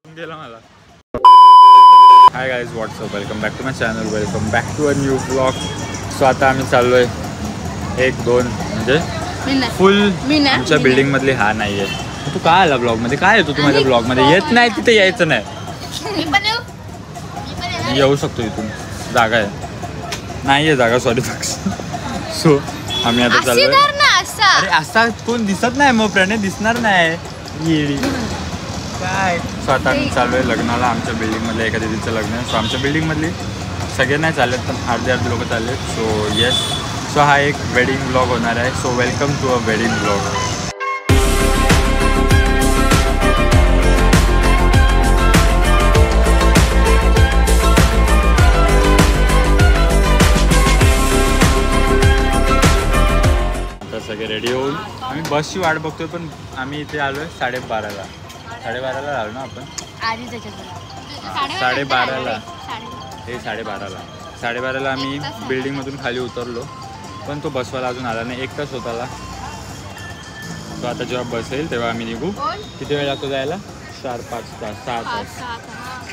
गेला मला. Hi guys, what's up, welcome back to my channel, welcome back to a new vlog. So आता आम्ही चाललो आहे 1-2 म्हणजे फुल आमच्या बिल्डिंगमधली. हा नाही आहे. तू काय आला ब्लॉगमध्ये? काय येतो तू माझ्या ब्लॉगमध्ये? येत नाही, तिथे यायचं नाही. येऊ शकतो इथून, जागा आहे. नाही आहे जागा, सॉरी. सो आम्ही आता चाललो. अरे असा कोण दिसत नाही, मग प्रणय दिसणार नाही येडी काय. सो आता आम्ही चाललो आहे लग्नाला. आमच्या बिल्डिंगमधल्या एका दिदीचं लग्न आहे. सो आमच्या बिल्डिंगमधली सगळे नाही चाललेत, पण अर्धे लोक चाललेत. सो येस, सो हा एक वेडिंग ब्लॉग होणार आहे. So welcome to a wedding vlog. सगळे रेडी होऊन आम्ही बसची वाट बघतोय, पण आम्ही इथे आलोय 12:30ला. 12:30ला आलो ना आपण. 12:30ला हे 12:30ला आम्ही बिल्डिंगमधून खाली उतरलो, पण तो बसवाला अजून आला नाही. 1 तास होताला. तो आता जेव्हा बस येईल तेव्हा आम्ही निघू. किती वेळ लागतो जायला? 4-5 तास, 6 तास,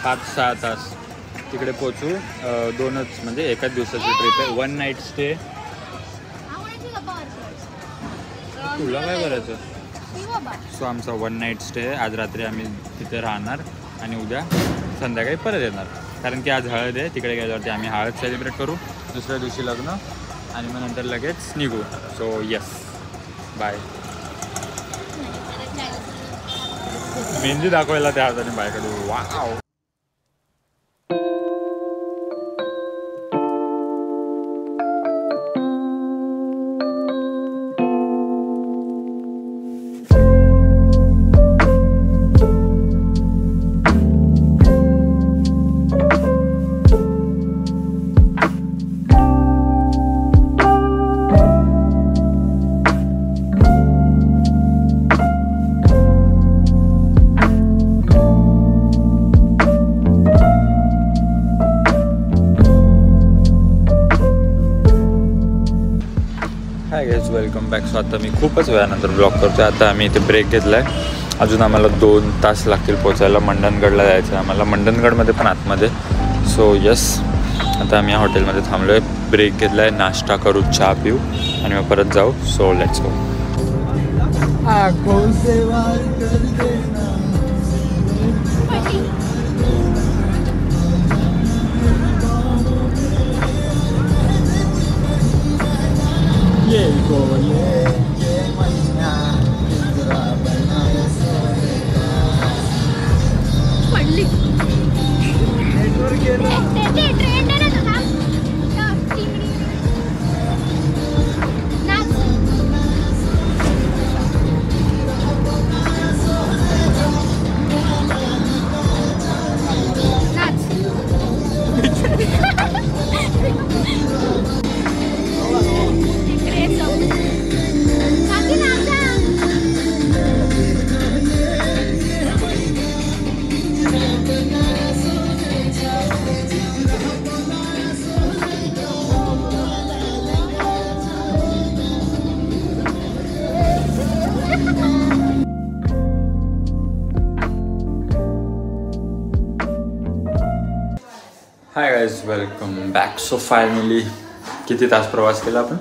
5-6 तास तिकडे पोचू. 2च म्हणजे एकाच दिवसाची ट्रिप आहे. 1 नाईट स्टे. तुला काय करायचं? सो आमचा 1 नाईट स्टे आहे. आज रात्री आम्ही तिथे राहणार आणि उद्या संध्याकाळी परत येणार, कारण की आज हळद आहे. तिकडे गेल्यावरती आम्ही हळद सेलिब्रेट करू, दुसऱ्या दिवशी लग्न, आणि मग नंतर लगेच निघू. So yes, bye. मेहंदी दाखवायला त्या हाताने बायकडे. Wow. Hi guys, welcome back. So आता मी खूपच वेळानंतर ब्लॉग करतो आहे. आता आम्ही इथे ब्रेक घेतला आहे. अजून आम्हाला 2 तास लागतील पोचायला. मंडणगडला जायचं आहे आम्हाला, मंडणगडमध्ये पण आतमध्ये. सो यस, आता आम्ही या हॉटेलमध्ये थांबलो आहे. ब्रेक घेतला आहे, नाश्ता करू, चहा पिऊ आणि मग परत जाऊ. So let's go. High guys, welcome back. So finally किती तास प्रवास केला आपण?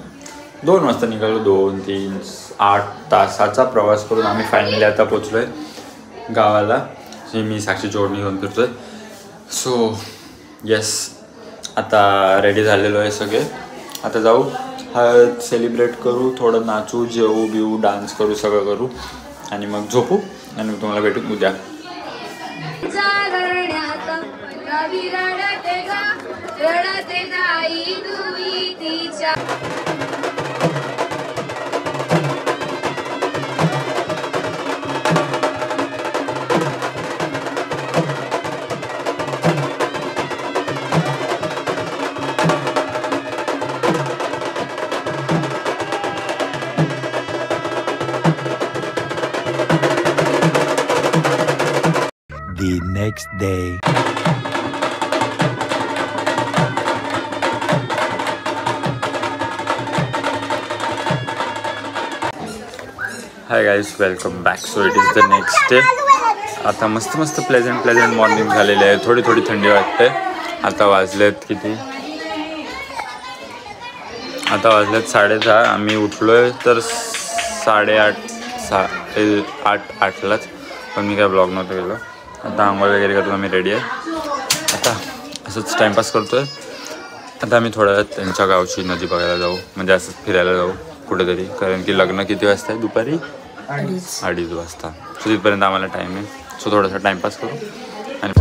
2 वाजता निघालो. 2, 3, 8 तासाचा प्रवास करून आम्ही फायनली आता पोचलो आहे गावाला. मी साक्षी जोडणी घेऊन फिरतो आहे. सो येस, आता रेडी झालेलो आहे सगळे. आता जाऊ, हळद सेलिब्रेट करू, थोडं नाचू, जेवू बिवू, डान्स करू, सगळं करू आणि मग झोपू. आणि मग तुम्हाला भेटू उद्या. The next day. High guys, welcome back. So it is the next day. आता मस्त प्लेझेंट मॉर्निंग झालेली आहे. थोडी थंडी वाटते. आता वाजलेत किती? आता वाजलेत 10:30. आम्ही उठलो आहे तर 8:30-8:08लाच. पण मी काय ब्लॉग नव्हतं गेलो. आता आंघोळ वगैरे करतो, आम्ही रेडी आहे. आता असंच टाईमपास करतो आहे. आता आम्ही थोड्या वेळात त्यांच्या गावची नदी बघायला जाऊ, म्हणजे असंच फिरायला जाऊ कुठेतरी. कारण की लग्न किती वाजता आहे? दुपारी 2:30 वाजता. सो तिथपर्यंत आम्हाला टाईम आहे. सो थोडासा टाईमपास करू. आणि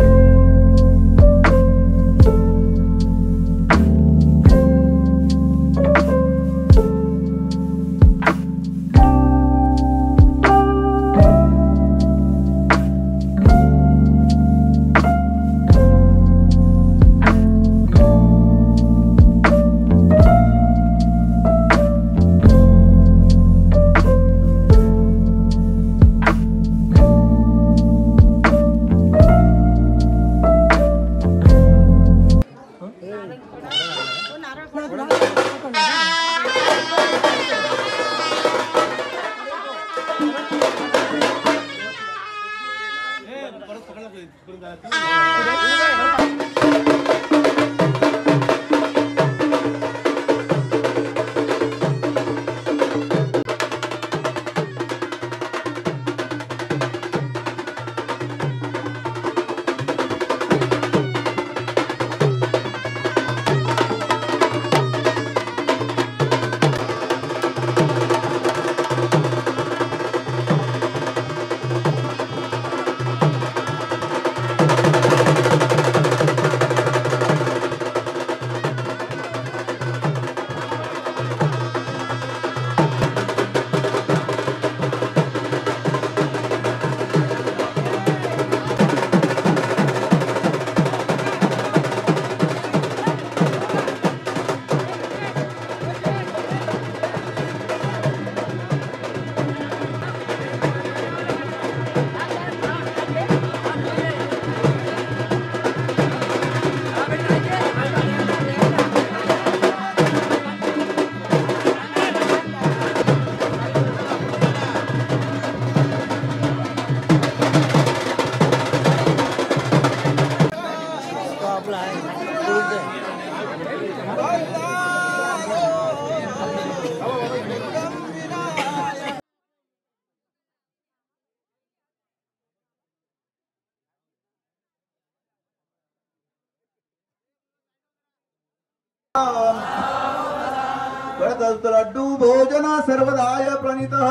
लड्डू भोजन सर्वदाय प्रणीतः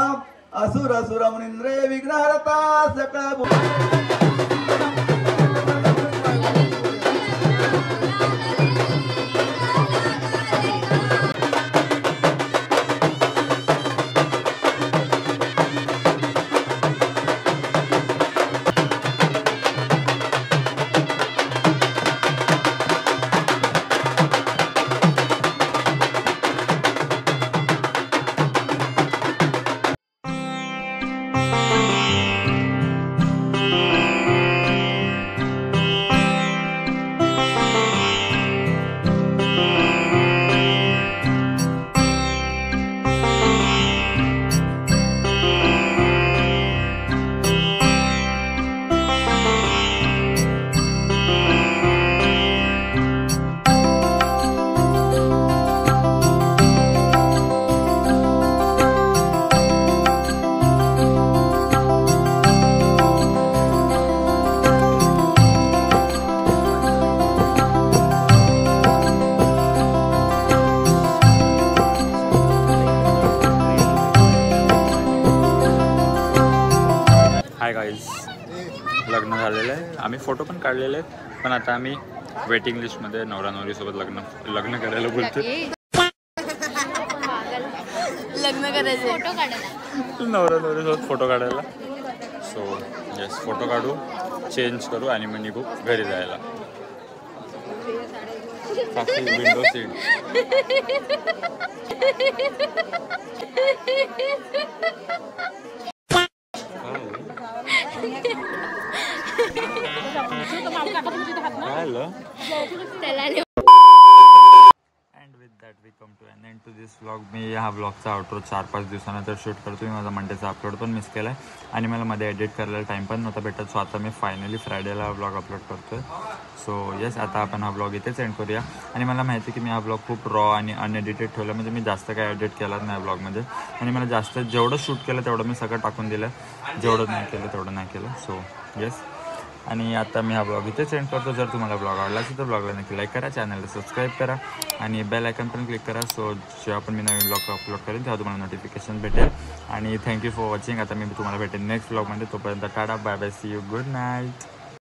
असुर मुनींद्रे विघ्नहर्ता सकळ हाय गाईज, लग्न झालेलं आहे. आम्ही फोटो पण काढलेले आहेत. पण आता आम्ही वेटिंग लिस्टमध्ये नवरा नवरीसोबत लग्न करायला बोलतो. लग्न करायचं, फोटो काढायला, नवरा नवरीसोबत फोटो काढायला. सो येस, फोटो काढू, चेंज करू आणि मग निघू घरी जायला. Window seat. And with that we come to an end to this vlog. मी हा व्लॉगचा आउटरो 4-5 दिवसानंतर शूट करतो. मी माझा मंडेचा अपलोड पण मिस केला आहे आणि मला मध्ये एडिट करायला टाईम पण नव्हता भेटत. सो आता मी फायनली फ्रायडेला व्लॉग अपलोड करतो आहे. सो येस, आता आपण हा व्लॉग इथेच एंड करूया. आणि मला माहिती आहे की मी हा व्लॉग खूप रॉ आणि अनएडिटेड ठेवला, म्हणजे मी जास्त काय एडिट केलाच नाही व्लॉगमध्ये. आणि मला जास्त जेवढं शूट केलं तेवढं मी सगळं टाकून दिलं, जेवढं नाही केलं तेवढं नाही केलं. सो येस, आणि आता मी हा ब्लॉग इथेच एंड करतो. जर तुम्हाला ब्लॉग आवडला असेल तर ब्लॉगला नक्की लाईक करा, चॅनलला सबस्क्राईब करा आणि बेल आयकॉन पण क्लिक करा. सो जेव्हा पण मी नवीन ब्लॉग अपलोड करेन तेव्हा तुम्हाला नोटिफिकेशन भेटेल. आणि थँक्यू फॉर वॉचिंग. आता मी तुम्हाला भेटेन नेक्स्ट ब्लॉगमध्ये. तोपर्यंत tata, bye bye, see you, good night.